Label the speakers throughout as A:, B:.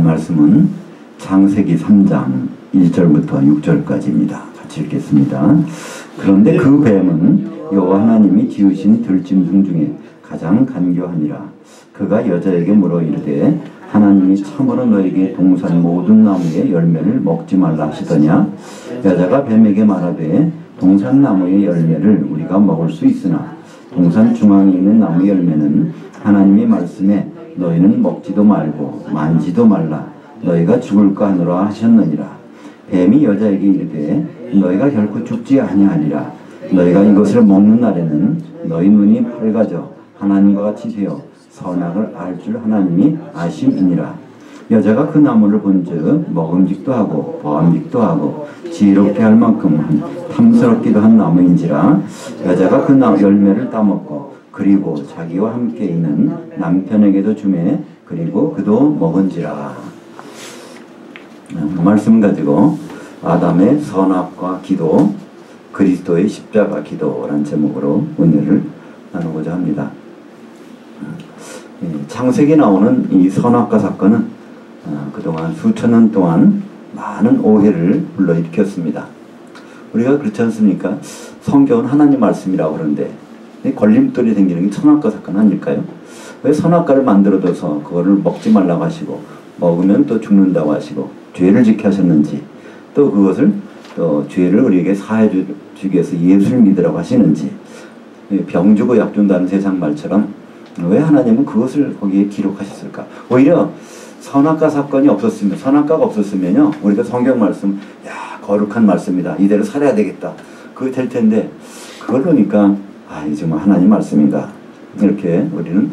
A: 말씀은 창세기 3장 1절부터 6절까지입니다. 같이 읽겠습니다. 그런데 그 뱀은 여호와 하나님이 지으신 들짐승 중에 가장 간교하니라. 그가 여자에게 물어 이르되 하나님이 참으로 너에게 동산 모든 나무의 열매를 먹지 말라 하시더냐. 여자가 뱀에게 말하되 동산 나무의 열매를 우리가 먹을 수 있으나 동산 중앙에 있는 나무 열매는 하나님의 말씀에 너희는 먹지도 말고 만지도 말라 너희가 죽을까 하노라 하셨느니라. 뱀이 여자에게 이르되 너희가 결코 죽지 아니하리라. 너희가 이것을 먹는 날에는 너희 눈이 밝아져 하나님과 같이 되어 선악을 알 줄 하나님이 아심이니라. 여자가 그 나무를 본즉 먹음직도 하고 보암직도 하고 지혜롭게 할 만큼 탐스럽기도 한 나무인지라. 여자가 그 열매를 따먹고 그리고 자기와 함께 있는 남편에게도 주매 그리고 그도 먹은지라. 말씀 가지고 아담의 선악과 기도, 그리스도의 십자가 기도라는 제목으로 은혜를 나누고자 합니다. 창세기 나오는 이 선악과 사건은 그동안 수천 년 동안 많은 오해를 불러일으켰습니다. 우리가 그렇지 않습니까? 성경은 하나님 말씀이라고 그러는데 걸림돌이 생기는 게 선악과 사건 아닐까요? 왜 선악과를 만들어둬서 그거를 먹지 말라고 하시고 먹으면 또 죽는다고 하시고 죄를 지켜 하셨는지, 또 그것을 또 죄를 우리에게 사해 주기 위해서 예수를 믿으라고 하시는지, 병 주고 약 준다는 세상 말처럼 왜 하나님은 그것을 거기에 기록하셨을까? 오히려 선악과 사건이 없었으면, 선악과가 없었으면요, 우리가 성경 말씀, 야, 거룩한 말씀이다, 이대로 살아야 되겠다, 그거 될 텐데, 그걸 보니까 이 정말 하나님 말씀인가, 이렇게 우리는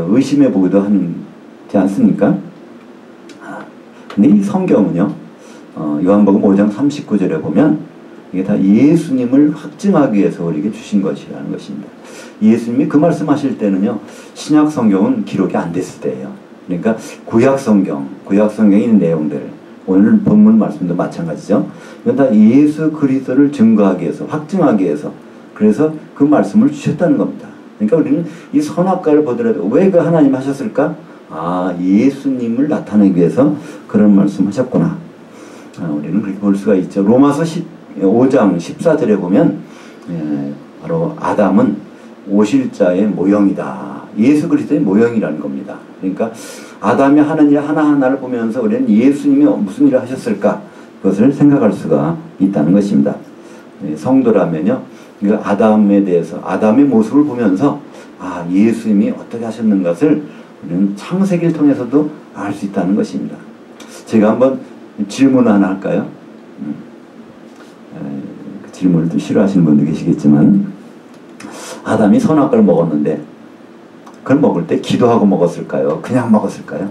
A: 의심해 보기도 하지 않습니까? 근데 이 성경은요, 요한복음 5장 39절에 보면 이게 다 예수님을 확증하기 위해서 우리에게 주신 것이라는 것입니다. 예수님이 그 말씀하실 때는요, 신약 성경은 기록이 안 됐을 때예요. 그러니까 구약 성경에 있는 내용들, 오늘 본문 말씀도 마찬가지죠. 이건 다 예수 그리스도를 증거하기 위해서, 확증하기 위해서, 그래서 그 말씀을 주셨다는 겁니다. 그러니까 우리는 이 선악과를 보더라도 왜 그 하나님 하셨을까? 예수님을 나타내기 위해서 그런 말씀 하셨구나. 우리는 그렇게 볼 수가 있죠. 로마서 5장 14절에 보면 바로 아담은 오실자의 모형이다. 예수 그리스도의 모형이라는 겁니다. 그러니까 아담이 하는 일 하나하나를 보면서 우리는 예수님이 무슨 일을 하셨을까? 그것을 생각할 수가 있다는 것입니다. 성도라면요, 아담에 대해서, 아담의 모습을 보면서 예수님이 어떻게 하셨는 것을 우리는 창세기를 통해서도 알 수 있다는 것입니다. 제가 한번 질문을 하나 할까요? 그 질문을 좀 싫어하시는 분도 계시겠지만, 아담이 선악과를 먹었는데 그걸 먹을 때 기도하고 먹었을까요? 그냥 먹었을까요?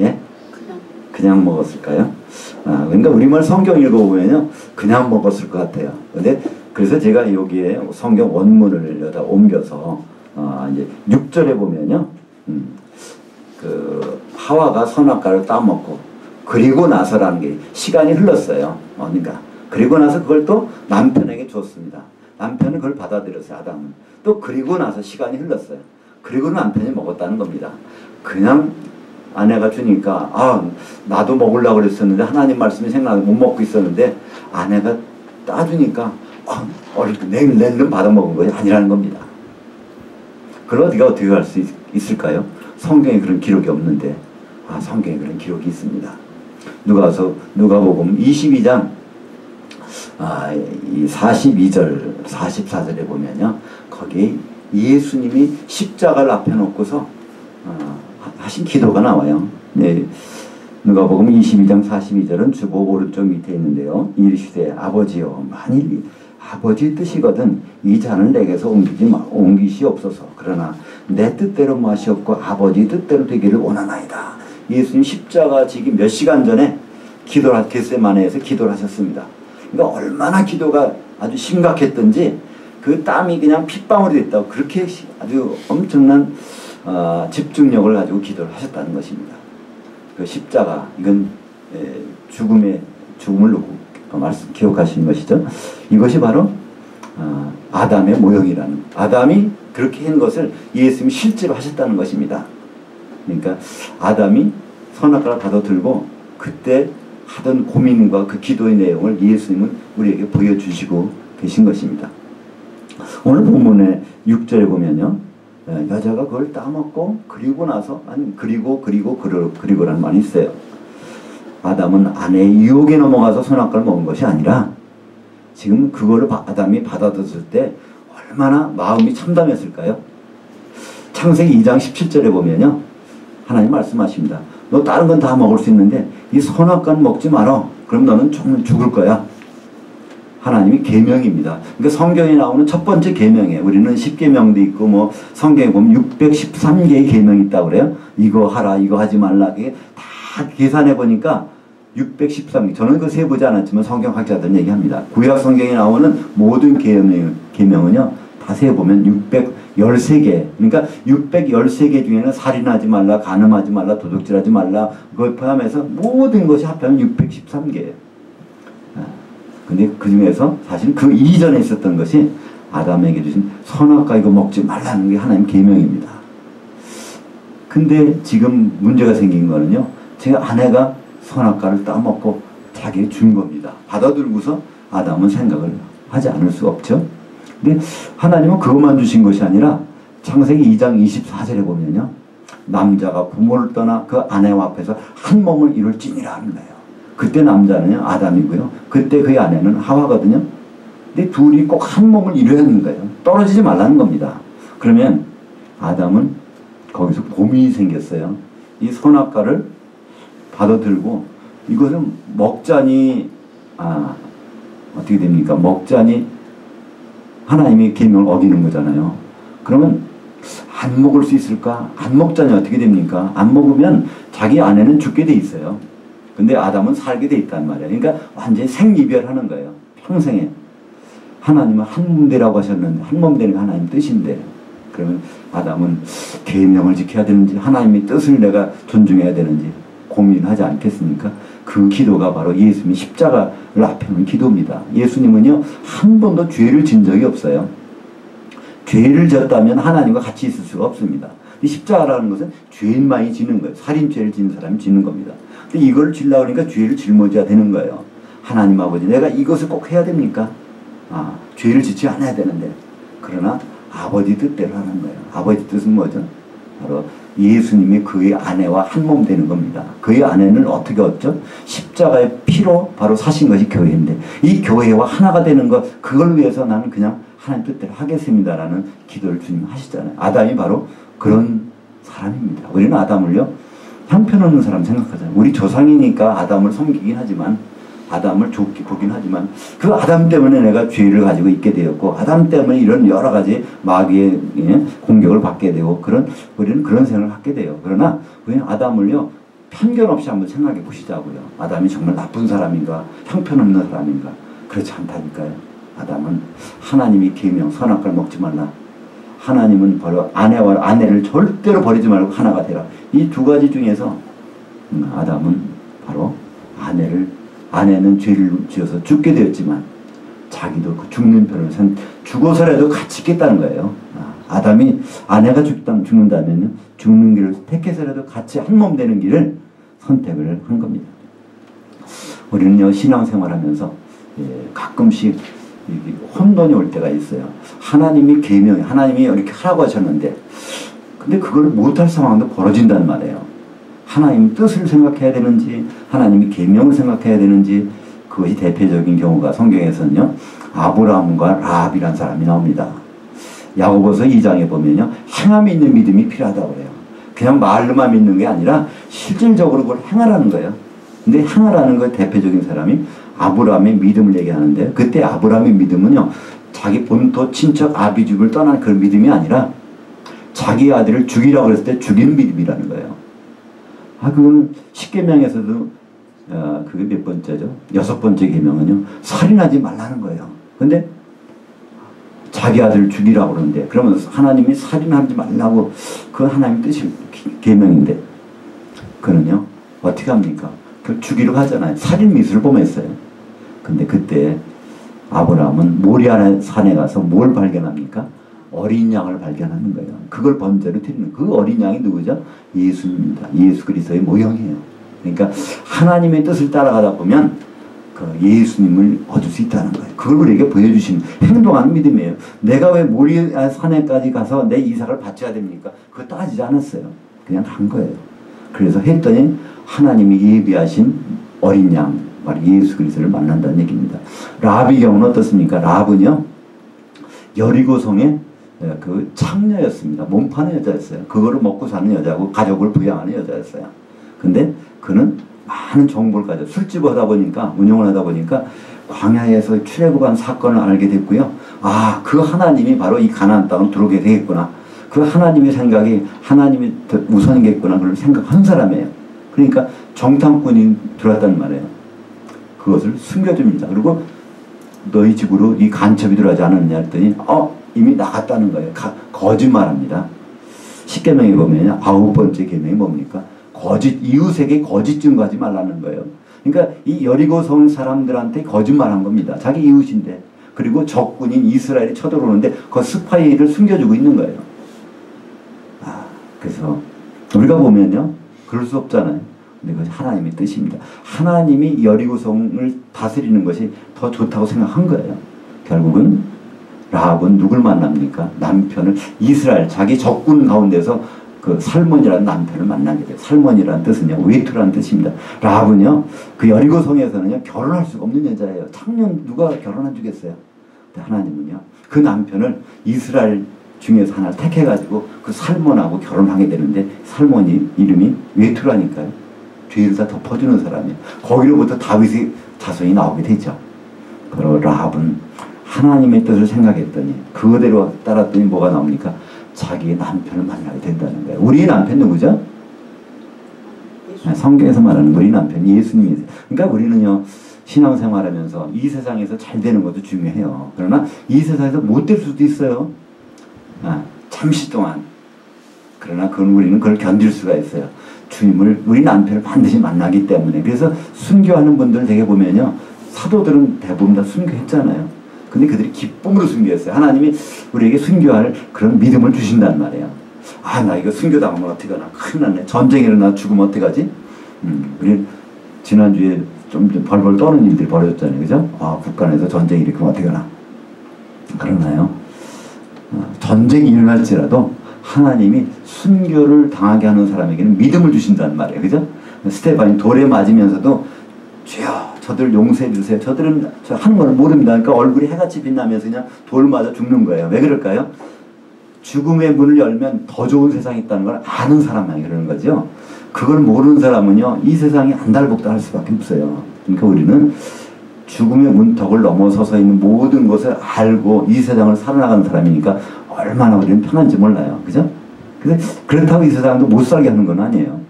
A: 예? 그냥 먹었을까요? 그러니까 우리말 성경 읽어보면요, 그냥 먹었을 것 같아요. 근데 그래서 제가 여기에 성경 원문을 여기다 옮겨서 이제 6절에 보면요, 그 하와가 선악과를 따먹고 그리고 나서라는 게 시간이 흘렀어요. 그러니까 그리고 나서 그걸 또 남편에게 줬습니다. 남편은 그걸 받아들였어요. 아담은. 또 그리고 나서 시간이 흘렀어요. 그리고 남편이 먹었다는 겁니다. 그냥 아내가 주니까 나도 먹으려고 그랬었는데 하나님 말씀이 생각나서 못 먹고 있었는데 아내가 따주니까 낼름 받아먹은 것이 아니라는 겁니다. 그걸 우리가 어떻게 할 수 있을까요? 성경에 그런 기록이 없는데 성경에 그런 기록이 있습니다. 누가복음 22장 42절 44절에 보면요, 거기 예수님이 십자가를 앞에 놓고서 하신 기도가 나와요. 네, 누가복음 22장 42절은 주보 오른쪽 밑에 있는데요, 이르시되 아버지여, 만일 아버지의 뜻이거든 이 잔을 내게서 옮기시옵소서. 그러나 내 뜻대로 마시옵고 아버지 뜻대로 되기를 원하나이다. 예수님 십자가 지기 몇 시간 전에 겟세마네에서 기도를 하셨습니다. 그러니까 얼마나 기도가 아주 심각했던지 그 땀이 그냥 핏방울이 됐다고, 그렇게 아주 엄청난 집중력을 가지고 기도를 하셨다는 것입니다. 그 십자가, 이건 죽음을 말씀 기억하시는 것이죠. 이것이 바로 아담의 모형이라는, 아담이 그렇게 한 것을 예수님이 실제로 하셨다는 것입니다. 그러니까 아담이 선악과를 받아들고 그때 하던 고민과 그 기도의 내용을 예수님은 우리에게 보여주시고 계신 것입니다. 오늘 본문의 6절에 보면요, 여자가 그걸 따먹고 그리고 나서, 아니 그리고라는 말이 있어요. 아담은 아내의 유혹에 넘어가서 선악과를 먹은 것이 아니라 지금 그거를 아담이 받아들였을 때 얼마나 마음이 참담했을까요? 창세기 2장 17절에 보면요, 하나님 말씀하십니다. 너 다른 건 다 먹을 수 있는데 이 선악과는 먹지 마라. 그럼 너는 죽을 거야. 하나님이 계명입니다. 그러니까 성경에 나오는 첫 번째 계명이에요. 우리는 10계명도 있고 뭐 성경에 보면 613개의 계명이 있다고 그래요. 이거 하라, 이거 하지 말라. 이게 다 계산해 보니까 613개. 저는 그 세보지 않았지만 성경학자들은 얘기합니다. 구약 성경에 나오는 모든 계명은요, 다 세보면 613개. 그러니까 613개 중에는 살인하지 말라, 간음하지 말라, 도둑질하지 말라, 그걸 포함해서 모든 것이 합하면 613개예요. 근데 그 중에서 사실 그 이전에 있었던 것이 아담에게 주신 선악과 이거 먹지 말라는 게 하나님 계명입니다. 근데 지금 문제가 생긴 거는요, 제 아내가 선악과를 따먹고 자기에 준 겁니다. 받아들고서 아담은 생각을 하지 않을 수 없죠. 근데 하나님은 그것만 주신 것이 아니라 창세기 2장 24절에 보면요, 남자가 부모를 떠나 그 아내와 앞에서 한 몸을 이룰지니라 하는 거예요. 그때 남자는요 아담이고요, 그때 그의 아내는 하와거든요. 근데 둘이 꼭 한 몸을 이루어야 하는 거예요. 떨어지지 말라는 겁니다. 그러면 아담은 거기서 고민이 생겼어요. 이 선악과를 받아들고 이것을 먹자니 어떻게 됩니까? 먹자니 하나님의 계명을 어기는 거잖아요. 그러면 안 먹을 수 있을까? 안 먹자니 어떻게 됩니까? 안 먹으면 자기 아내는 죽게 돼 있어요. 근데 아담은 살게 돼 있단 말이에요. 그러니까 완전히 생이별하는 거예요. 평생에. 하나님은 한 몸되라고 하셨는데 한 몸 되는 게 하나님 뜻인데, 그러면 아담은 계명을 지켜야 되는지 하나님의 뜻을 내가 존중해야 되는지 고민하지 않겠습니까? 그 기도가 바로 예수님이 십자가를 앞에 놓은 기도입니다. 예수님은요 한 번도 죄를 진 적이 없어요. 죄를 졌다면 하나님과 같이 있을 수가 없습니다. 십자가라는 것은 죄인만이 지는 거예요. 살인죄를 지는 사람이 지는 겁니다. 근데 이걸 지려고 하니까 죄를 짊어져야 되는 거예요. 하나님 아버지, 내가 이것을 꼭 해야 됩니까? 죄를 짓지 않아야 되는데. 그러나 아버지 뜻대로 하는 거예요. 아버지 뜻은 뭐죠? 바로 예수님이 그의 아내와 한 몸 되는 겁니다. 그의 아내는 어떻게 얻죠? 십자가의 피로 바로 사신 것이 교회인데, 이 교회와 하나가 되는 것, 그걸 위해서 나는 그냥 하나님 뜻대로 하겠습니다라는 기도를 주님 하시잖아요. 아담이 바로 그런 사람입니다. 우리는 아담을요 형편없는 사람 생각하잖아요. 우리 조상이니까 아담을 섬기긴 하지만, 아담을 좋게 보긴 하지만, 그 아담 때문에 내가 죄를 가지고 있게 되었고, 아담 때문에 이런 여러 가지 마귀의 공격을 받게 되고, 우리는 그런 생각을 갖게 돼요. 그러나 우리는 아담을요 편견 없이 한번 생각해 보시자고요. 아담이 정말 나쁜 사람인가, 형편없는 사람인가? 그렇지 않다니까요. 아담은 하나님이 계명 선악과를 먹지 말라, 하나님은 바로 아내를 절대로 버리지 말고 하나가 되라, 이 두 가지 중에서 아담은 바로 아내는 죄를 지어서 죽게 되었지만 자기도 그 죽는 편을 죽어서라도 같이 있겠다는 거예요. 아담이 아내가 죽는다면요 죽는 길을 택해서라도 같이 한 몸 되는 길을 선택을 한 겁니다. 우리는요 신앙생활하면서 가끔씩 혼돈이 올 때가 있어요. 하나님이 하나님이 이렇게 하라고 하셨는데, 근데 그걸 못할 상황도 벌어진단 말이에요. 하나님 뜻을 생각해야 되는지 하나님이 계명을 생각해야 되는지. 그것이 대표적인 경우가 성경에서는요 아브라함과 라합이라는 사람이 나옵니다. 야고보서 2장에 보면요 행함이 있는 믿음이 필요하다고 해요. 그냥 말로만 믿는 게 아니라 실질적으로 그걸 행하라는 거예요. 근데 행하라는 그 대표적인 사람이 아브라함의 믿음을 얘기하는데, 그때 아브라함의 믿음은요 자기 본토 친척 아비집을 떠난 그런 믿음이 아니라 자기 아들을 죽이라고 했을 때 죽이는 믿음이라는 거예요. 그건 10계명에서도 그게 몇 번째죠? 6번째 계명은요 살인하지 말라는 거예요. 근데 자기 아들을 죽이라고 그러는데, 그러면 하나님이 살인하지 말라고, 그 하나님 뜻이 계명인데 그는요 어떻게 합니까? 그 죽이려고 하잖아요. 살인 미수를 범했어요. 근데 그때 아브라함은 모리아 산에 가서 뭘 발견합니까? 어린 양을 발견하는 거예요. 그걸 번제로 드리는 그 어린 양이 누구죠? 예수입니다. 예수 그리스도의 모형이에요. 그러니까 하나님의 뜻을 따라가다 보면 그 예수님을 얻을 수 있다는 거예요. 그걸 우리에게 보여주신 행동하는 믿음이에요. 내가 왜 모리아 산에까지 가서 내 이삭을 바쳐야 됩니까? 그거 따지지 않았어요. 그냥 한 거예요. 그래서 했더니 하나님이 예비하신 어린 양, 바로 예수 그리스도를 만난다는 얘기입니다. 라합의 경우는 어떻습니까? 라합은요, 여리고성의 그 창녀였습니다. 몸 파는 여자였어요. 그거를 먹고 사는 여자고 가족을 부양하는 여자였어요. 근데 그는 많은 정보를 가져 술집을 하다 보니까, 운영을 하다 보니까 광야에서 출애굽한 사건을 알게 됐고요. 아, 그 하나님이 바로 이 가나안 땅을 들어오게 되겠구나. 그 하나님의 생각이 하나님이 우선이겠구나. 그걸 생각한 사람이에요. 그러니까 정탐꾼이 들어왔단 말이에요. 그것을 숨겨줍니다. 그리고 너희 집으로 이 간첩이 들어가지 않았느냐 했더니 이미 나갔다는 거예요. 거짓말합니다. 10계명에 보면 9번째 계명이 뭡니까? 이웃에게 거짓 증거하지 말라는 거예요. 그러니까 이 여리고성 사람들한테 거짓말한 겁니다. 자기 이웃인데. 그리고 적군인 이스라엘이 쳐들어오는데 그 스파이를 숨겨주고 있는 거예요. 그래서 우리가 보면요, 그럴 수 없잖아요. 근데 그것이 하나님의 뜻입니다. 하나님이 여리고성을 다스리는 것이 더 좋다고 생각한 거예요. 결국은 라합은 누굴 만납니까? 남편을, 이스라엘 자기 적군 가운데서 그 살몬이라는 남편을 만나게 돼요. 살몬이라는 뜻은요, 외투라는 뜻입니다. 라합은요, 그 여리고성에서는요, 결혼할 수가 없는 여자예요. 창년 누가 결혼해 주겠어요? 근데 하나님은요, 그 남편을 이스라엘 중에서 하나를 택해가지고 그 살몬하고 결혼하게 되는데, 살몬이 이름이 외투라니까요. 죄를 다 덮어주는 사람이에요. 거기로부터 다윗의 자손이 나오게 되죠. 그리고 라합은 하나님의 뜻을 생각했더니 그대로 따랐더니 뭐가 나옵니까? 자기의 남편을 만나게 된다는 거예요. 우리의 남편 누구죠? 성경에서 말하는 우리 남편 예수님이세요. 그러니까 우리는요, 신앙생활하면서 이 세상에서 잘 되는 것도 중요해요. 그러나 이 세상에서 못 될 수도 있어요. 잠시 동안. 그러나 우리는 그걸 견딜 수가 있어요. 주님을, 우리 남편을 반드시 만나기 때문에. 그래서 순교하는 분들 되게 보면요, 사도들은 대부분 다 순교했잖아요. 근데 그들이 기쁨으로 순교했어요. 하나님이 우리에게 순교할 그런 믿음을 주신단 말이에요. 나 이거 순교당하면 어떡하나. 큰일 났네. 전쟁이 일어나 죽으면 어떡하지? 우리 지난주에 좀 벌벌 떠는 일들이 벌어졌잖아요. 그죠? 북한에서 전쟁이 일으키면 어떡하나. 그러나요, 전쟁이 일어날지라도 하나님이 순교를 당하게 하는 사람에게는 믿음을 주신단 말이에요. 그죠? 스테반이 돌에 맞으면서도 주여 저들 용서해 주세요. 저들은 저 하는 걸 모릅니다. 그러니까 얼굴이 해같이 빛나면서 그냥 돌 맞아 죽는 거예요. 왜 그럴까요? 죽음의 문을 열면 더 좋은 세상이 있다는 걸 아는 사람만 그러는 거죠. 그걸 모르는 사람은요, 이 세상이 안달복달할 수밖에 없어요. 그러니까 우리는 죽음의 문턱을 넘어서서 있는 모든 것을 알고 이 세상을 살아나가는 사람이니까 얼마나 우리는 편한지 몰라요. 그죠? 근데 그렇다고 이 세상도 못 살게 하는 건 아니에요.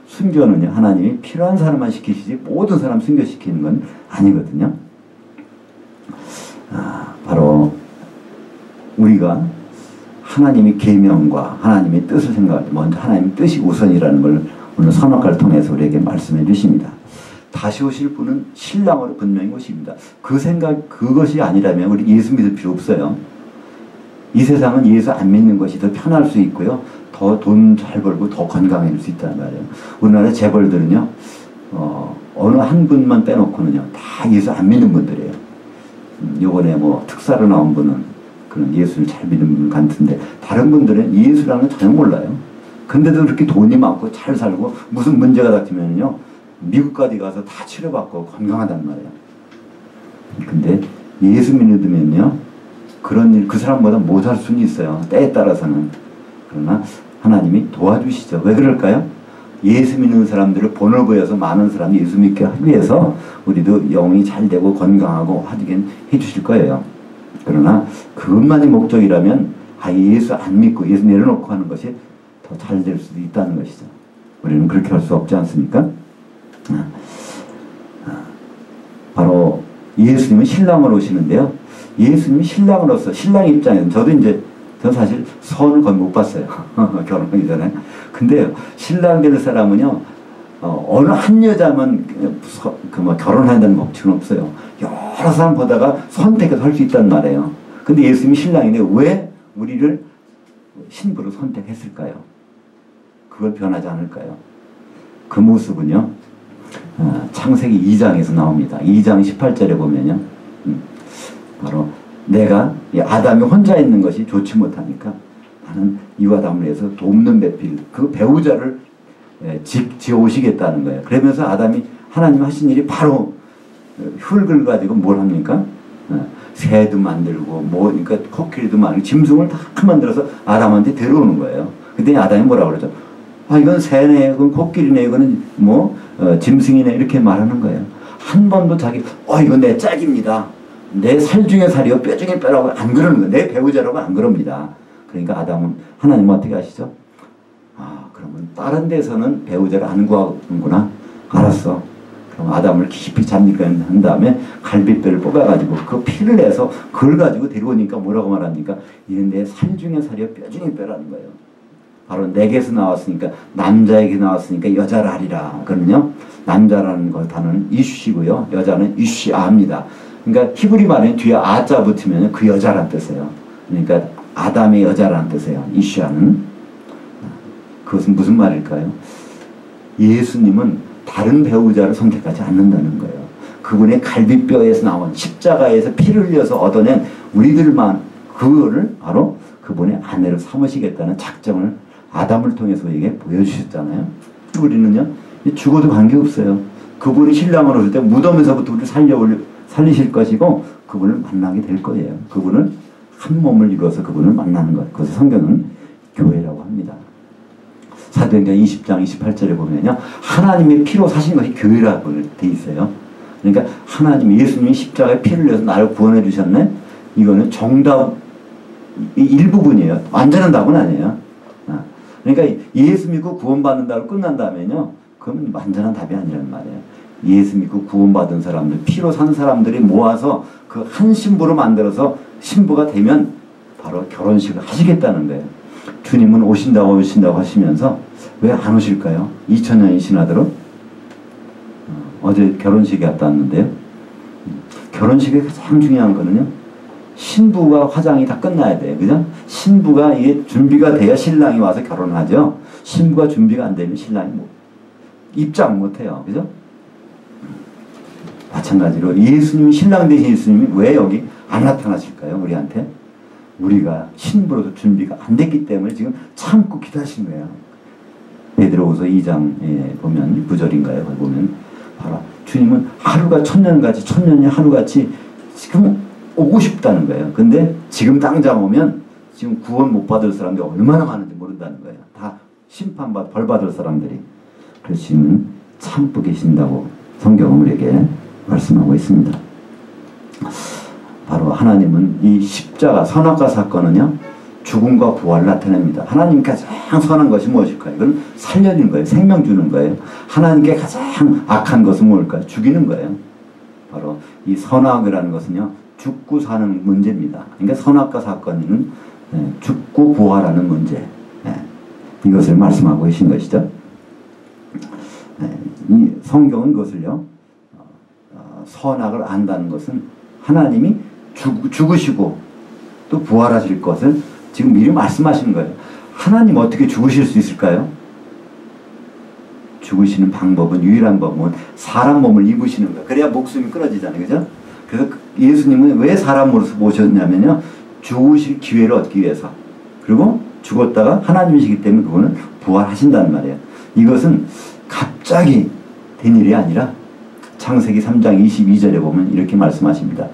A: 순교는요, 하나님이 필요한 사람만 시키시지 모든 사람 순교시키는 건 아니거든요. 바로 우리가 하나님의 계명과 하나님의 뜻을 생각할 때 먼저 하나님의 뜻이 우선이라는 걸 오늘 선악과를 통해서 우리에게 말씀해 주십니다. 다시 오실 분은 신랑으로 분명히 오십니다. 그 생각, 그것이 아니라면 우리 예수 믿을 필요 없어요. 이 세상은 예수 안 믿는 것이 더 편할 수 있고요. 더 돈 잘 벌고 더 건강해질 수 있단 말이에요. 우리나라 재벌들은요, 어느 한 분만 빼놓고는요, 다 예수 안 믿는 분들이에요. 요번에 뭐 특사로 나온 분은 그런 예수를 잘 믿는 분 같은데, 다른 분들은 예수라는 걸 전혀 몰라요. 근데도 그렇게 돈이 많고 잘 살고 무슨 문제가 닥치면요, 미국까지 가서 다 치료받고 건강하단 말이에요. 근데 예수 믿으면요, 그런 일, 그 사람보다 못할 수는 있어요. 때에 따라서는. 그러나 하나님이 도와주시죠. 왜 그럴까요? 예수 믿는 사람들을 본을 보여서 많은 사람이 예수 믿게 하기 위해서 우리도 영이 잘 되고 건강하고 하게 해주실 거예요. 그러나 그것만이 목적이라면 예수 안 믿고 예수 내려놓고 하는 것이 더 잘 될 수도 있다는 것이죠. 우리는 그렇게 할 수 없지 않습니까? 바로 예수님은 신랑으로 오시는데요. 예수님이 신랑으로서, 신랑 입장에서, 저 사실 선을 거의 못 봤어요. 결혼하기 전에. 근데 신랑 될 사람은요, 어느 한 여자만 결혼해야 되는 법칙은 없어요. 여러 사람 보다가 선택해서 할 수 있단 말이에요. 근데 예수님이 신랑인데 왜 우리를 신부로 선택했을까요? 그걸 변하지 않을까요? 그 모습은요, 창세기 2장에서 나옵니다. 2장 18절에 보면요, 바로 내가 아담이 혼자 있는 것이 좋지 못하니까 나는 이와 담을해서 돕는 배필, 그 배우자를 지어 오시겠다는 거예요. 그러면서 아담이 하나님 하신 일이 바로 흙을 가지고 뭘 합니까? 새도 만들고 뭐 그러니까 코끼리도 만들고 짐승을 다 만들어서 아담한테 데려오는 거예요. 그때 아담이 뭐라고 그러죠? 아, 이건 새네, 이건 코끼리네, 이거는 뭐 짐승이네, 이렇게 말하는 거예요. 한 번도 자기 이건 내 짝입니다, 내 살 중에 살이요 뼈 중에 뼈라고 안 그러는 거예요. 내 배우자라고 안 그럽니다. 그러니까 아담은 하나님은 어떻게 하시죠? 그러면 다른 데서는 배우자를 안 구하는구나. 알았어. 그럼 아담을 깊이 잠입한 다음에 갈비뼈를 뽑아가지고 그 피를 내서 그걸 가지고 데려오니까 뭐라고 말합니까? 이는 내 살 중에 살이요 뼈 중에 뼈라는 거예요. 바로 내게서 나왔으니까, 남자에게 나왔으니까 여자를 하리라. 그러면요, 남자라는 거 단어는 이슈시고요, 여자는 이슈아입니다. 그러니까 히브리 말에 뒤에 아자 붙으면 그 여자란 뜻이에요. 그러니까 아담의 여자라는 뜻이에요. 이슈아는. 그것은 무슨 말일까요? 예수님은 다른 배우자를 선택하지 않는다는 거예요. 그분의 갈비뼈에서 나온 십자가에서 피를 흘려서 얻어낸 우리들만 그거를 바로 그분의 아내를 삼으시겠다는 작정을 아담을 통해서 우리에게 보여주셨잖아요. 우리는요, 죽어도 관계없어요. 그분이 신랑으로 오실 때 무덤에서부터 우리를 살리실 것이고 그분을 만나게 될 거예요. 그분을 한 몸을 이루어서 그분을 만나는 것. 그것을 성경은 교회라고 합니다. 사도행전 20장 28절에 보면요, 하나님의 피로 사신 것이 교회라고 돼 있어요. 그러니까 하나님, 예수님이 십자가에 피를 내서 나를 구원해 주셨네. 이거는 정답 일부분이에요. 완전한 답은 아니에요. 그러니까 예수 믿고 구원받는다고 끝난다면요, 그건 완전한 답이 아니란 말이에요. 예수 믿고 구원받은 사람들, 피로 산 사람들이 모아서 그 한 신부로 만들어서 신부가 되면 바로 결혼식을 하시겠다는 거예요. 주님은 오신다고 하시면서 왜 안 오실까요? 2000년이 지나도록. 어제 결혼식에 갔다 왔는데요, 결혼식의 가장 중요한 거는요, 신부가 화장이 다 끝나야 돼요. 그죠? 신부가 이게 준비가 돼야 신랑이 와서 결혼하죠. 신부가 준비가 안 되면 신랑이 입장 못 해요. 그죠? 마찬가지로 예수님이, 신랑 되신 예수님이 왜 여기 안 나타나실까요? 우리한테? 우리가 신부로서 준비가 안 됐기 때문에 지금 참고 기다리신 거예요. 베드로후서 2장에 보면 9절인가요? 보면 바로 주님은 하루가 천년같이, 천년이 하루같이 지금 오고 싶다는 거예요. 근데 지금 당장 오면 지금 구원 못 받을 사람들이 얼마나 많은지 모른다는 거예요. 다 벌 받을 사람들이. 그래서 지금 참고 계신다고 성경은 우리에게 말씀하고 있습니다. 바로 하나님은 이 십자가 선악과 사건은요, 죽음과 부활을 나타냅니다. 하나님께 가장 선한 것이 무엇일까요? 이건 살려주는 거예요. 생명 주는 거예요. 하나님께 가장 악한 것은 뭘까요? 죽이는 거예요. 바로 이 선악이라는 것은요, 죽고 사는 문제입니다. 그러니까 선악과 사건은 죽고 부활하는 문제, 이것을 말씀하고 계신 것이죠. 이 성경은 그것을요, 선악을 안다는 것은 하나님이 죽으시고 또 부활하실 것을 지금 미리 말씀하시는 거예요. 하나님 어떻게 죽으실 수 있을까요? 죽으시는 방법은, 유일한 방법은 사람 몸을 입으시는 거예요. 그래야 목숨이 끊어지잖아요. 그죠? 그래서 예수님은 왜 사람으로 모셨냐면요, 죽으실 기회를 얻기 위해서. 그리고 죽었다가 하나님이시기 때문에 그거는 부활하신다는 말이에요. 이것은 갑자기 된 일이 아니라 창세기 3장 22절에 보면 이렇게 말씀하십니다.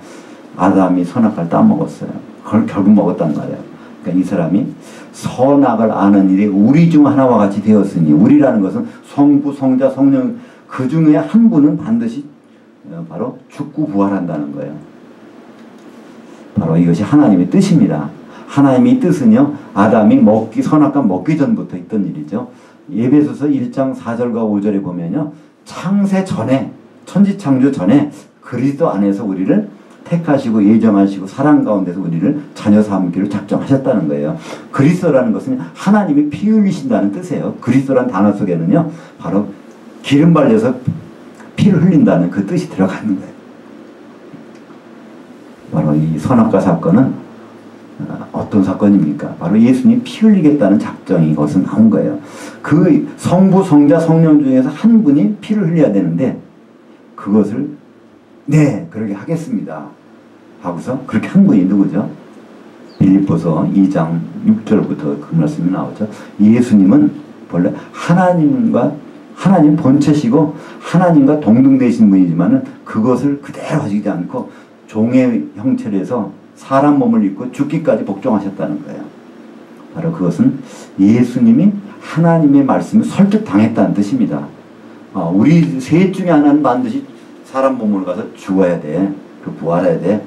A: 아담이 선악과를 따먹었어요. 그걸 결국 먹었단 말이에요. 그러니까 이 사람이 선악을 아는 일이 우리 중 하나와 같이 되었으니, 우리라는 것은 성부, 성자, 성령, 그 중에 한 분은 반드시 바로 죽고 부활한다는 거예요. 바로 이것이 하나님의 뜻입니다. 하나님의 뜻은요, 아담이 선악과 먹기 전부터 있던 일이죠. 에베소서 1장 4절과 5절에 보면요, 창세 전에, 천지창조 전에 그리스도 안에서 우리를 택하시고 예정하시고 사랑 가운데서 우리를 자녀 삼기로 작정하셨다는 거예요. 그리스도라는 것은 하나님이 피 흘리신다는 뜻이에요. 그리스도라는 단어 속에는요, 바로 기름 발려서 피를 흘린다는 그 뜻이 들어가는 거예요. 바로 이 선악과 사건은 어떤 사건입니까? 바로 예수님이 피 흘리겠다는 작정이 거기서 나온 거예요. 그 성부, 성자, 성령 중에서 한 분이 피를 흘려야 되는데 그것을 네, 그렇게 하겠습니다 하고서 그렇게 한 분이 누구죠? 빌립보서 2장 6절부터 그 말씀이 나오죠. 예수님은 본래 하나님 본체시고 하나님과 동등되신 분이지만은 그것을 그대로 하시지 않고 종의 형체를 해서 사람 몸을 입고 죽기까지 복종하셨다는 거예요. 바로 그것은 예수님이 하나님의 말씀에 설득당했다는 뜻입니다. 우리 셋 중에 하나는 반드시 사람 몸으로 가서 죽어야 돼. 그 부활해야 돼.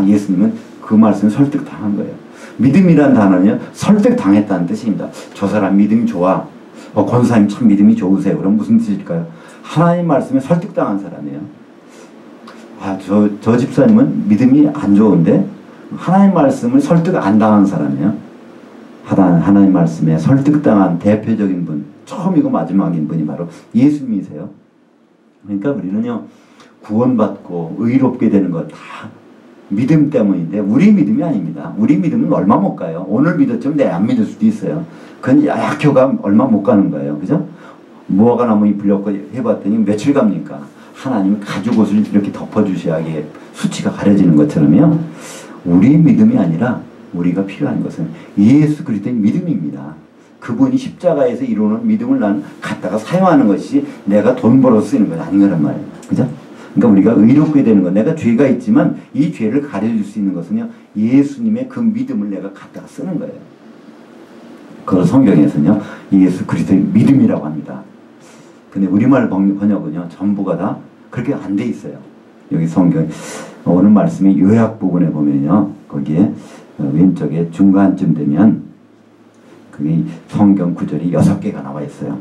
A: 예수님은 그 말씀에 설득당한 거예요. 믿음이란 단어는요, 설득당했다는 뜻입니다. 저 사람 믿음이 좋아. 권사님 참 믿음이 좋으세요. 그럼 무슨 뜻일까요? 하나님 말씀에 설득당한 사람이에요. 저 집사님은 믿음이 안 좋은데 하나님 말씀을 설득 안 당한 사람이에요. 하나님 말씀에 설득당한 대표적인 분, 처음이고 마지막인 분이 바로 예수님이세요. 그러니까 우리는요, 구원받고 의롭게 되는 거 다 믿음 때문인데 우리 믿음이 아닙니다. 우리 믿음은 얼마 못 가요. 오늘 믿었지만 내일 안 믿을 수도 있어요. 그건 약효가 얼마 못 가는 거예요. 그죠? 무화과 나무 잎을 엮고 해봤더니 며칠 갑니까? 하나님이 가죽옷을 이렇게 덮어주셔야 이게 수치가 가려지는 것처럼요. 우리 믿음이 아니라 우리가 필요한 것은 예수 그리스도의 믿음입니다. 그분이 십자가에서 이루는 믿음을 나는 갖다가 사용하는 것이 내가 돈 벌어 쓰는 건 아닌 거란 말이에요. 그죠? 그러니까 우리가 의롭게 되는 건 내가 죄가 있지만 이 죄를 가려줄 수 있는 것은요, 예수님의 그 믿음을 내가 갖다가 쓰는 거예요. 그걸 성경에서는요, 예수 그리스도의 믿음이라고 합니다. 근데 우리말 번역은요, 전부가 다 그렇게 안 돼 있어요. 여기 성경 오늘 말씀의 요약 부분에 보면요, 거기에 왼쪽에 중간쯤 되면 그게 성경 구절이 6개가 나와 있어요.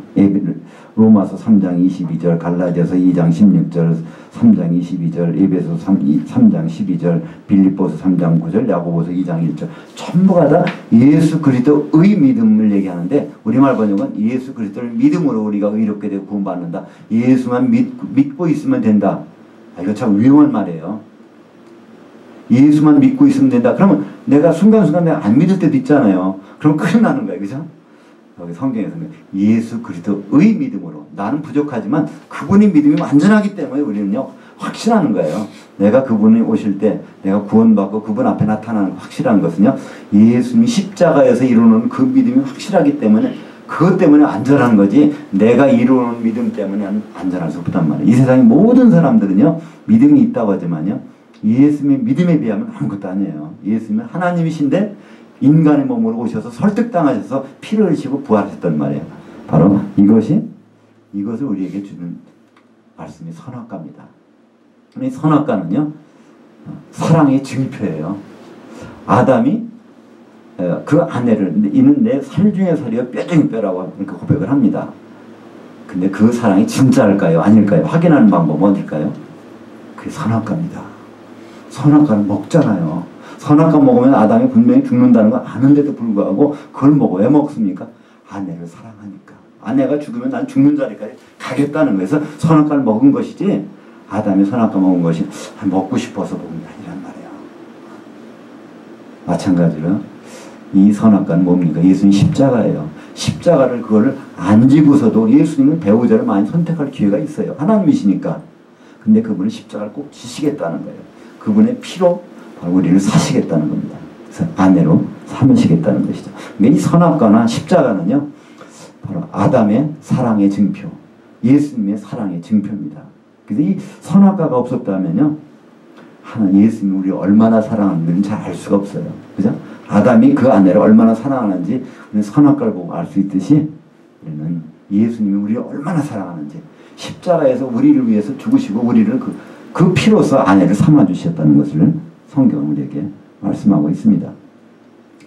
A: 로마서 3장 22절, 갈라디아서 2장 16절, 3장 22절, 에베소 3장 12절, 빌립보서 3장 9절, 야고보서 2장 1절. 전부가 다 예수 그리스도의 믿음을 얘기하는데 우리말 번역은 예수 그리스도를 믿음으로 우리가 의롭게 되고 구원받는다. 예수만 믿고 있으면 된다. 이거 참 위험한 말이에요. 예수만 믿고 있으면 된다. 그러면 내가 순간순간 내가 안 믿을 때도 있잖아요. 그럼 큰일 나는 거예요. 그죠? 여기 성경에서는 예수 그리스도의 믿음으로 나는 부족하지만 그분의 믿음이 완전하기 때문에 우리는요 확신하는 거예요. 내가 그분이 오실 때 내가 구원받고 그분 앞에 나타나는 확실한 것은요 예수님이 십자가에서 이루는 그 믿음이 확실하기 때문에 그것 때문에 안전한 거지 내가 이루는 믿음 때문에 안전할 수 없단 말이에요. 이 세상의 모든 사람들은요 믿음이 있다고 하지만요 예수님의 믿음에 비하면 아무것도 아니에요. 예수님은 하나님이신데 인간의 몸으로 오셔서 설득당하셔서 피를 흘리시고 부활하셨단 말이에요. 바로 이것을 우리에게 주는 말씀이 선악과입니다. 이 선악과는요 사랑의 증표예요. 아담이 그 아내를 이는 내 살 중에 살이요 뼈 중에 뼈라고 그렇게 고백을 합니다. 근데 그 사랑이 진짜일까요? 아닐까요? 확인하는 방법은 어딜까요? 그게 선악과입니다. 선악과는 먹잖아요. 선악과 먹으면 아담이 분명히 죽는다는 걸 아는데도 불구하고 그걸 먹어. 왜 먹습니까? 아내를 사랑하니까. 아내가 죽으면 난 죽는 자리까지 가겠다는 거에서 선악과를 먹은 것이지 아담이 선악과 먹은 것이 먹고 싶어서 먹은 게 아니란 말이에요. 마찬가지로 이 선악과는 뭡니까? 예수님 십자가예요. 십자가를 그거를 안 지고서도 예수님은 배우자를 많이 선택할 기회가 있어요. 하나님이시니까. 근데 그분은 십자가를 꼭 지시겠다는 거예요. 그분의 피로 우리를 사시겠다는 겁니다. 그래서 아내로 삼으시겠다는 것이죠. 이 선악과나 십자가는요, 바로 아담의 사랑의 증표, 예수님의 사랑의 증표입니다. 그래서 이 선악과가 없었다면요, 예수님이 우리를 얼마나 사랑하는지는 잘 알 수가 없어요. 그죠? 아담이 그 아내를 얼마나 사랑하는지 우리는 선악과를 보고 알 수 있듯이 우리는 예수님이 우리를 얼마나 사랑하는지 십자가에서 우리를 위해서 죽으시고 우리를 그 피로서 아내를 삼아주셨다는 것을 성경은 우리에게 말씀하고 있습니다.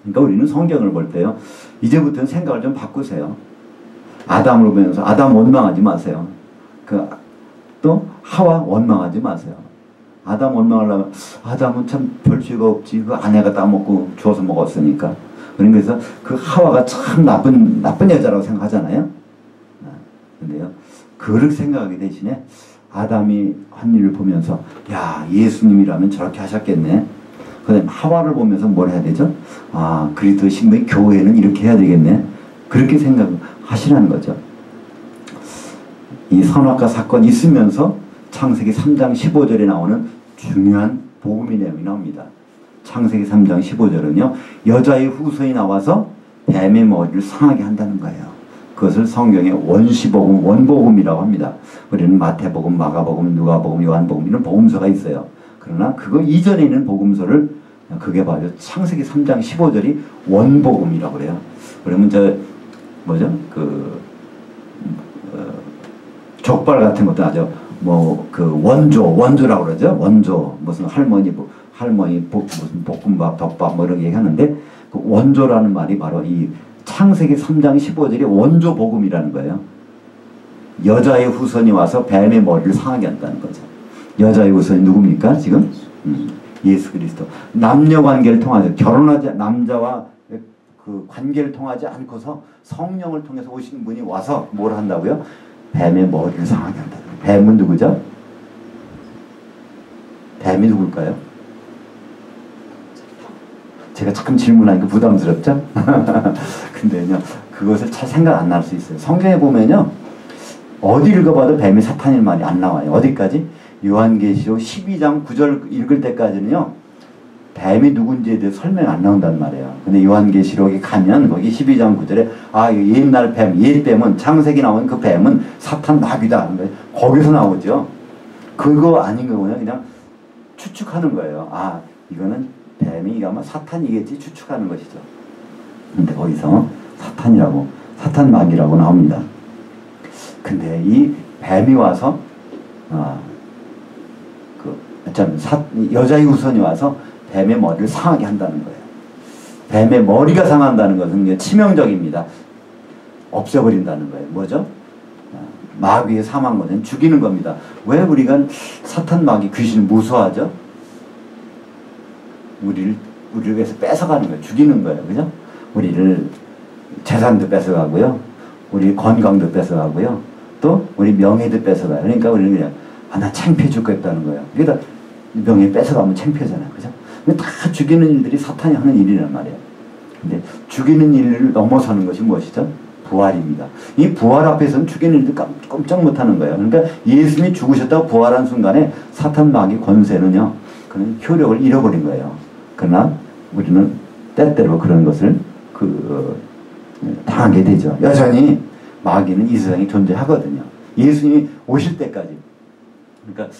A: 그러니까 우리는 성경을 볼 때요. 이제부터는 생각을 좀 바꾸세요. 아담을 보면서 아담 원망하지 마세요. 또 하와 원망하지 마세요. 아담 원망하려면 아담은 참 별 죄가 없지. 그 아내가 따먹고 주워서 먹었으니까. 그래서 그 하와가 참 나쁜 여자라고 생각하잖아요. 근데요. 그렇게 생각하기 대신에 아담이 한 일을 보면서 야 예수님이라면 저렇게 하셨겠네. 그 다음에 하와를 보면서 뭘 해야 되죠? 아, 그리스도 신부의 교회는 이렇게 해야 되겠네. 그렇게 생각하시라는 거죠. 이 선악과 사건이 있으면서 창세기 3장 15절에 나오는 중요한 복음의 내용이 나옵니다. 창세기 3장 15절은요. 여자의 후손이 나와서 뱀의 머리를 상하게 한다는 거예요. 그것을 성경의 원시복음, 원복음이라고 합니다. 우리는 마태복음, 마가복음, 누가복음, 요한복음 이런 복음서가 있어요. 그러나 그거 이전에 있는 복음서를 그게 바로 창세기 3장 15절이 원복음이라고 그래요. 그러면 뭐죠? 족발 같은 것도 하죠. 원조라고 그러죠. 원조, 무슨 할머니, 무슨 볶음밥, 덮밥 뭐 이런 얘기하는데 그 원조라는 말이 바로 이 창세기 3장 15절이 원조 복음이라는 거예요. 여자의 후손이 와서 뱀의 머리를 상하게 한다는 거죠. 여자의 후손이 누굽니까? 지금? 예수 그리스도. 남녀 관계를 통하지, 남자와 그 관계를 통하지 않고서 성령을 통해서 오신 분이 와서 뭘 한다고요? 뱀의 머리를 상하게 한다. 뱀은 누구죠? 뱀이 누굴까요? 제가 조금 질문하니까 부담스럽죠? 근데요, 그것을 잘 생각 안 날 수 있어요. 성경에 보면요, 어디 읽어봐도 뱀이 사탄일 말이 안 나와요. 어디까지? 요한계시록 12장 9절 읽을 때까지는요, 뱀이 누군지에 대해 설명 안 나온단 말이에요. 근데 요한계시록에 가면 거기 12장 9절에 옛날 뱀, 옛뱀은 창세기 나온 그 뱀은 사탄 마귀다. 거기서 나오죠. 그거 아닌 거군요. 그냥 추측하는 거예요. 이거는 뱀이 아마 사탄이겠지 추측하는 것이죠. 근데 거기서 사탄 마귀라고 나옵니다. 근데 이 뱀이 와서 여자의 후손이 와서 뱀의 머리를 상하게 한다는 거예요. 뱀의 머리가 상한다는 것은 치명적입니다. 없애버린다는 거예요. 뭐죠? 마귀의 사망 것은 죽이는 겁니다. 왜 우리가 사탄 마귀 귀신을 무서워하죠? 우리를 위해서 뺏어가는 거예요. 죽이는 거예요. 그죠? 우리를 재산도 뺏어가고요. 우리 건강도 뺏어가고요. 또 우리 명예도 뺏어가요. 그러니까 우리는 그냥 나 창피해 죽겠다는 거예요. 그러니까 명예 뺏어가면 창피하잖아요. 그죠? 다 죽이는 일들이 사탄이 하는 일이란 말이에요. 근데 죽이는 일을 넘어서는 것이 무엇이죠? 부활입니다. 이 부활 앞에서는 죽이는 일들 깜짝 못하는 거예요. 그러니까 예수님이 죽으셨다고 부활한 순간에 사탄 마귀 권세는요, 그는 효력을 잃어버린 거예요. 그러나 우리는 때때로 그런 것을 당하게 되죠. 여전히 마귀는 이 세상에 존재하거든요. 예수님이 오실 때까지. 그러니까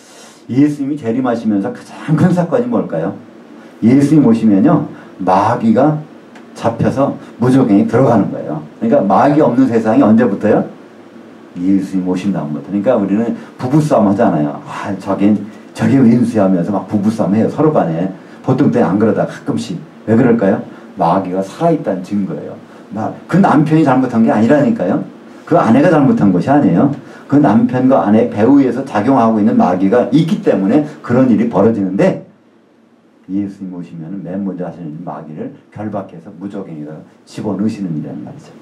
A: 예수님이 재림하시면서 가장 큰 사건이 뭘까요? 예수님 오시면요, 마귀가 잡혀서 무조건이 들어가는 거예요. 그러니까 마귀 없는 세상이 언제부터요? 예수님 오신 다음부터. 그러니까 우리는 부부싸움 하잖아요. 저게 왼수야 하면서 막 부부싸움 해요. 서로 간에. 보통 때 안 그러다 가끔씩. 왜 그럴까요? 마귀가 살아있다는 증거예요. 그 남편이 잘못한 게 아니라니까요. 그 아내가 잘못한 것이 아니에요. 그 남편과 아내 배후에서 작용하고 있는 마귀가 있기 때문에 그런 일이 벌어지는데, 예수님 오시면 맨 먼저 하시는 마귀를 결박해서 무적행에다 집어넣으시는 일이라는 말이죠.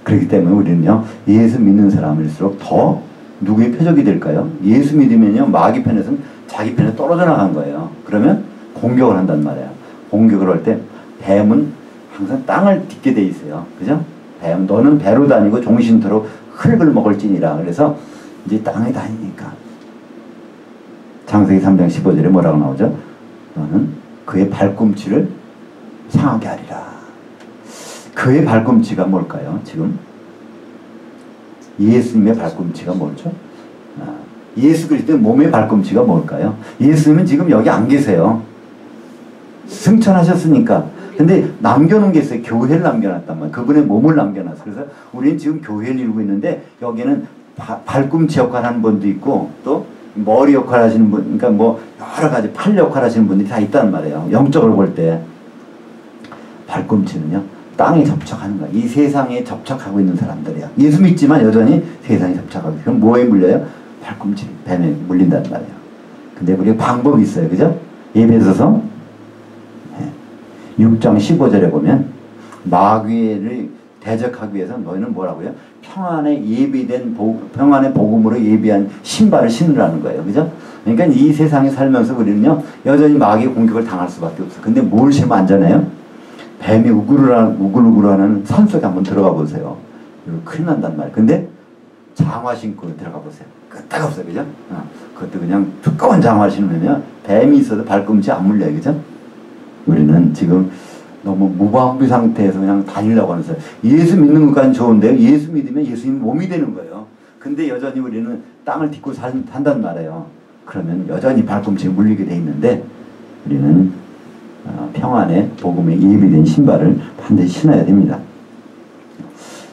A: 그렇기 때문에 우리는요, 예수 믿는 사람일수록 더 누구의 표적이 될까요? 예수 믿으면요, 마귀 편에서는 자기 편에 떨어져 나간 거예요. 그러면 공격을 한단 말이에요. 공격을 할 때 뱀은 항상 땅을 딛게 돼 있어요. 그죠? 뱀, 너는 배로 다니고 종신토록 흙을 먹을지니라. 그래서 이제 땅에 다니니까. 창세기 3장 15절에 뭐라고 나오죠? 너는 그의 발꿈치를 상하게 하리라. 그의 발꿈치가 뭘까요? 지금 예수님의 발꿈치가 뭐죠? 예수 그리스도의 몸의 발꿈치가 뭘까요? 예수님은 지금 여기 안 계세요. 승천하셨으니까. 근데 남겨놓은 게 있어요. 교회를 남겨놨단 말이에요. 그분의 몸을 남겨놨어요. 그래서 우리는 지금 교회를 이루고 있는데, 여기는 발꿈치 역할 하는 분도 있고, 또 머리 역할 하시는 분, 그러니까 뭐 여러 가지 팔 역할 하시는 분들이 다 있단 말이에요. 영적으로 볼 때. 발꿈치는요, 땅에 접촉하는 거야. 이 세상에 접촉하고 있는 사람들이야. 예수 믿지만 여전히 세상에 접촉하고 있어요. 그럼 뭐에 물려요? 발꿈치, 뱀에 물린단 말이에요. 근데 우리 방법이 있어요. 그죠? 예배소서 6장 15절에 보면 마귀를 대적하기 위해서 너희는 뭐라고요? 평안의 복음으로 예비한 신발을 신으라는 거예요. 그죠? 그러니까 이 세상에 살면서 우리는요, 여전히 마귀의 공격을 당할 수밖에 없어. 근데 뭘 신으면 안전해요? 뱀이 우글우글하는 산 속에 한번 들어가 보세요. 이거 큰일 난단 말이에요. 근데 장화 신고 들어가 보세요. 끄떡없어요. 그죠? 그것도 그냥 두꺼운 장화 신으면 뱀이 있어도 발꿈치 안 물려요. 그죠? 우리는 지금 너무 무방비 상태에서 그냥 다니려고 하는 사람. 예수 믿는 것까지는 좋은데요. 예수 믿으면 예수님 몸이 되는 거예요. 근데 여전히 우리는 땅을 딛고 산단 말이에요. 그러면 여전히 발꿈치에 물리게 돼 있는데 우리는 평안의 복음에 예비된 신발을 반드시 신어야 됩니다.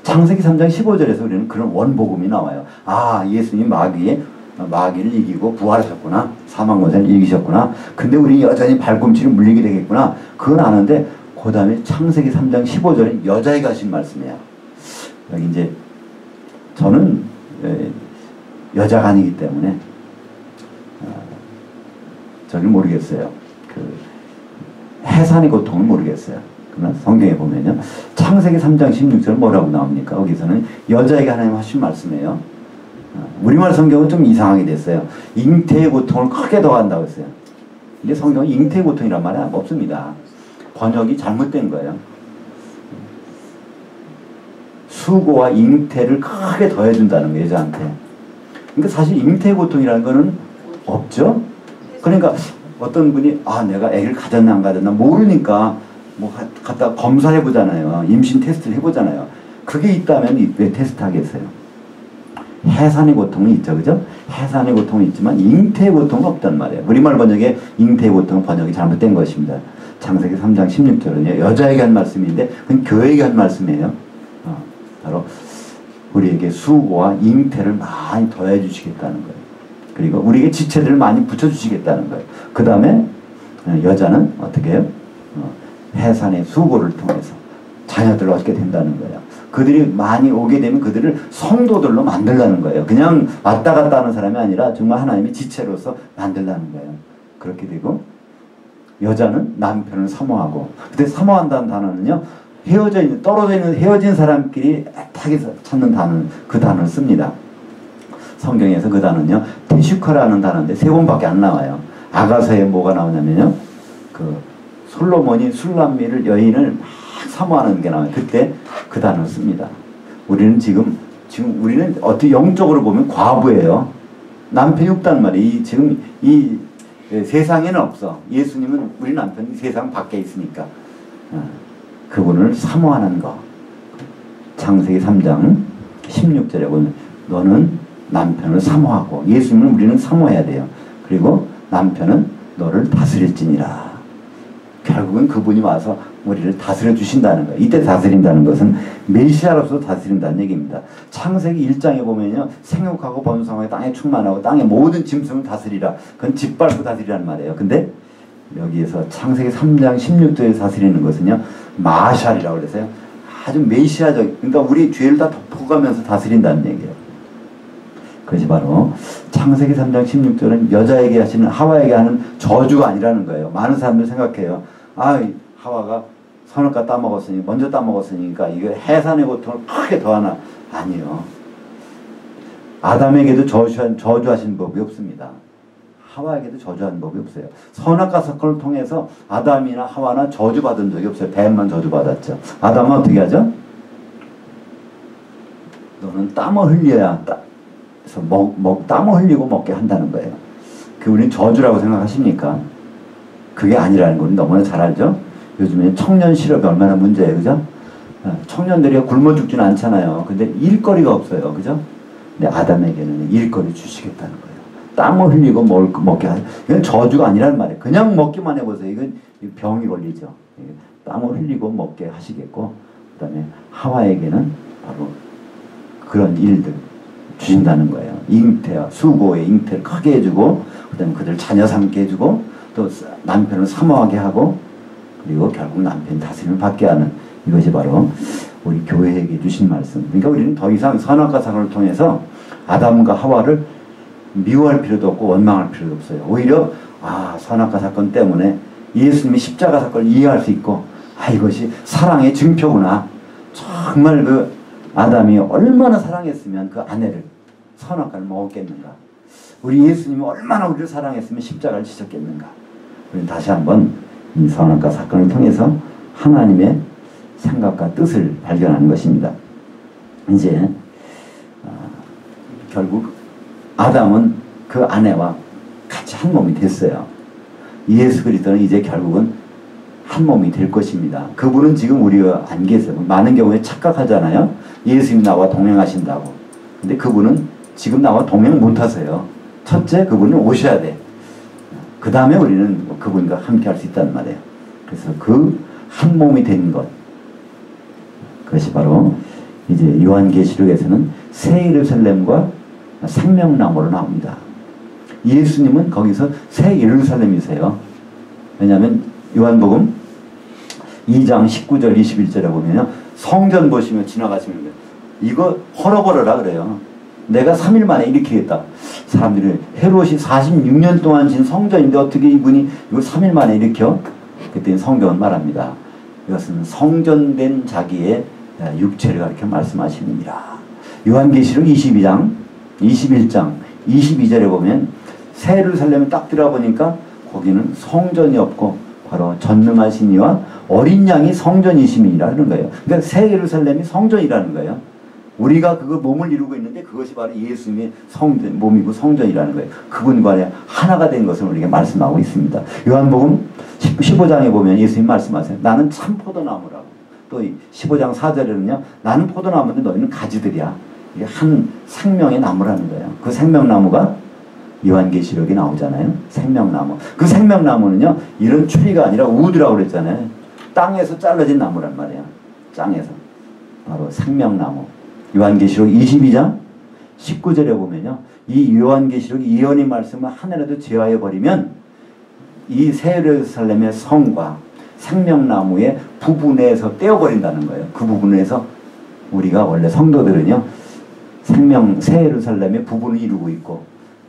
A: 창세기 3장 15절에서 우리는 그런 원복음이 나와요. 아, 예수님 마귀를 이기고 부활하셨구나. 사망권세를 이기셨구나. 근데 우리 여전히 발꿈치를 물리게 되겠구나. 그건 아는데 그 다음에 창세기 3장 15절에 여자애가 하신 말씀이에요. 여기 이제 저는 여자가 아니기 때문에 저를 모르겠어요. 그 해산의 고통을 모르겠어요. 그러나 성경에 보면요. 창세기 3장 16절 뭐라고 나옵니까? 거기서는 여자에게 하나님 하신 말씀이에요. 우리말 성경은 좀 이상하게 됐어요. 잉태의 고통을 크게 더한다고 했어요. 근데 성경은 잉태의 고통이란 말이 없습니다. 번역이 잘못된 거예요. 수고와 잉태를 크게 더해준다는 거예요. 여자한테. 그러니까 사실 잉태의 고통이라는 거는 없죠. 그러니까 어떤 분이 내가 아기를 가졌나 안 가졌나 모르니까 뭐 갖다 검사해 보잖아요. 임신 테스트를 해보잖아요. 그게 있다면 왜 테스트 하겠어요? 해산의 고통은 있죠. 그죠? 해산의 고통은 있지만 잉태의 고통은 없단 말이에요. 우리말 번역에 잉태의 고통은 번역이 잘못된 것입니다. 창세기 3장 16절은요. 여자에게 한 말씀인데 그건 교회에게 한 말씀이에요. 바로 우리에게 수고와 잉태를 많이 더해 주시겠다는 거예요. 그리고 우리에게 지체들을 많이 붙여주시겠다는 거예요. 그 다음에 여자는 어떻게 해요? 해산의 수고를 통해서 자녀들을 얻게 된다는 거예요. 그들이 많이 오게 되면 그들을 성도들로 만들라는 거예요. 그냥 왔다 갔다 하는 사람이 아니라 정말 하나님의 지체로서 만들라는 거예요. 그렇게 되고 여자는 남편을 사모하고, 근데 사모한다는 단어는요, 떨어져 있는 헤어진 사람끼리 애타게 찾는 단어, 그 단어를 씁니다. 성경에서 그 단어는요, 테슈카라는 단어인데 3번밖에 안 나와요. 아가서에 뭐가 나오냐면요, 그 솔로몬이 술람미를 여인을 막 사모하는 게 나와요. 그때 그 단어를 씁니다. 우리는 지금 우리는 어떻게 영적으로 보면 과부예요. 남편이 없단 말이에요. 지금 이 세상에는 없어. 예수님은 우리 남편이 세상 밖에 있으니까 그분을 사모하는 거. 창세기 3장 16절에 보면 너는 남편을 사모하고, 예수님은 우리는 사모해야 돼요. 그리고 남편은 너를 다스릴지니라. 결국은 그분이 와서 우리를 다스려 주신다는 거예요. 이때 다스린다는 것은 메시아로서 다스린다는 얘기입니다. 창세기 1장에 보면요, 생육하고 번성하고 땅에 충만하고 땅의 모든 짐승을 다스리라. 그건 짓밟고 다스리라는 말이에요. 근데 여기에서 창세기 3장 16절에 다스리는 것은요, 마샬이라고 그래서요, 아주 메시아적, 그러니까 우리 죄를 다 덮어가면서 다스린다는 얘기예요. 그것이 바로 창세기 3장 16절은 여자에게 하시는, 하와에게 하는 저주가 아니라는 거예요. 많은 사람들 생각해요. 하와가 선악과 따먹었으니, 먼저 따먹었으니까 이거 해산의 고통을 크게 더하나. 아니요. 아담에게도 저주하신 법이 없습니다. 하와에게도 저주한 법이 없어요. 선악과 사건을 통해서 아담이나 하와나 저주받은 적이 없어요. 뱀만 저주받았죠. 아담은 어떻게 하죠? 너는 땀을 흘려야 그래서 땀을 흘리고 먹게 한다는 거예요. 그 우리는 저주라고 생각하십니까? 그게 아니라는 건 너무나 잘 알죠? 요즘에 청년 실업이 얼마나 문제예요. 그죠? 청년들이 굶어 죽지는 않잖아요. 근데 일거리가 없어요. 그죠? 근데 아담에게는 일거리 주시겠다는 거예요. 땀을 흘리고 먹게 하죠. 이건 저주가 아니란 말이에요. 그냥 먹기만 해보세요. 이건 병이 걸리죠. 땀을 흘리고 먹게 하시겠고, 그 다음에 하와에게는 바로 그런 일들 주신다는 거예요. 잉태와 수고의 잉태를 크게 해주고, 그 다음에 그들 자녀 삼게 해주고, 또 남편을 사모하게 하고, 그리고 결국 남편 다스림을 받게 하는, 이것이 바로 우리 교회에게 주신 말씀. 그러니까 우리는 더 이상 선악과 사건을 통해서 아담과 하와를 미워할 필요도 없고 원망할 필요도 없어요. 오히려 선악과 사건 때문에 예수님의 십자가 사건을 이해할 수 있고, 이것이 사랑의 증표구나. 정말 그 아담이 얼마나 사랑했으면 그 아내를 선악과를 먹었겠는가. 우리 예수님이 얼마나 우리를 사랑했으면 십자가를 지셨겠는가. 우리는 다시 한번 이 선악과 사건을 통해서 하나님의 생각과 뜻을 발견하는 것입니다. 이제 결국 아담은 그 아내와 같이 한 몸이 됐어요. 예수 그리스도는 이제 결국은 한 몸이 될 것입니다. 그분은 지금 우리와 안 계세요. 많은 경우에 착각하잖아요. 예수님이 나와 동행하신다고. 근데 그분은 지금 나와 동행 못하세요. 첫째, 그분은 오셔야 돼. 그 다음에 우리는 그분과 함께 할 수 있단 말이에요. 그래서 그 한 몸이 된 것, 그것이 바로 이제 요한계시록에서는 새 예루살렘과 생명나무로 나옵니다. 예수님은 거기서 새 예루살렘이세요. 왜냐하면 요한복음 2장 19절 21절에 보면요, 성전 보시면 지나가시면 이거 헐어버려라 그래요. 내가 3일 만에 일으키겠다. 사람들이 헤롯이 46년 동안 진 성전인데 어떻게 이분이 이걸 3일 만에 일으켜? 그때 성경은 말합니다. 이것은 성전된 자기의 육체를 가리켜 말씀하시느니라. 요한계시록 22장 21장 22절에 보면 새 예루살렘에 딱 들어보니까 거기는 성전이 없고 바로 전능하신 이와 어린 양이 성전이심이라 하는 거예요. 그러니까 새 예루살렘이 성전이라는 거예요. 우리가 그거 몸을 이루고 있는데 그것이 바로 예수님의 성전, 몸이고 성전이라는 거예요. 그분과 하나가 된 것을 우리에게 말씀하고 있습니다. 요한복음 15장에 보면 예수님 말씀하세요. 나는 참 포도나무라고. 또 15장 4절에는요. 나는 포도나무인데 너희는 가지들이야. 이게 한 생명의 나무라는 거예요. 그 생명나무가 요한계시록에 나오잖아요. 생명나무. 그 생명나무는요. 이런 추리가 아니라 우드라고 그랬잖아요. 땅에서 잘라진 나무란 말이에요. 땅에서. 바로 생명나무. 요한계시록 22장 19절에 보면요. 이 요한계시록 예언의 말씀을 하나라도 제하여 버리면 이 새 예루살렘의 성과 생명나무의 부분에서 떼어버린다는 거예요. 그 부분에서 우리가 원래 성도들은요. 새 예루살렘의 부분을 이루고 있고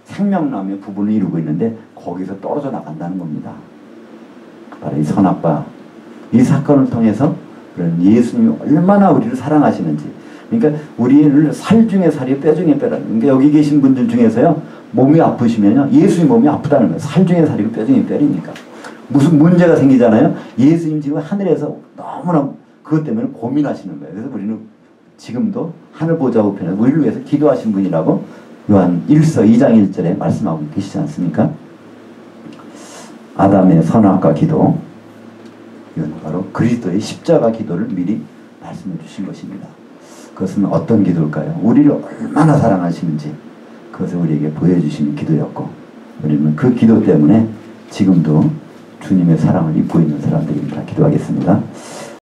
A: 생명나무의 부분을 이루고 있는데 거기서 떨어져 나간다는 겁니다. 바로 이 선악과 이 사건을 통해서 그런 예수님이 얼마나 우리를 사랑하시는지. 그러니까 우리를 살 중에 살이 뼈 중에 뼈라. 그러니까 여기 계신 분들 중에서요. 몸이 아프시면요. 예수님 몸이 아프다는 거예요. 살 중에 살이고 뼈 중에 뼈니까. 무슨 문제가 생기잖아요. 예수님 지금 하늘에서 너무나 그것 때문에 고민하시는 거예요. 그래서 우리는 지금도 하늘 보좌 우편에 우리를 위해서 기도하신 분이라고 요한 1서 2장 1절에 말씀하고 계시지 않습니까? 아담의 선악과 기도, 이건 바로 그리스도의 십자가 기도를 미리 말씀해 주신 것입니다. 그것은 어떤 기도일까요? 우리를 얼마나 사랑하시는지 그것을 우리에게 보여주시는 기도였고, 우리는 그 기도 때문에 지금도 주님의 사랑을 입고 있는 사람들입니다. 기도하겠습니다.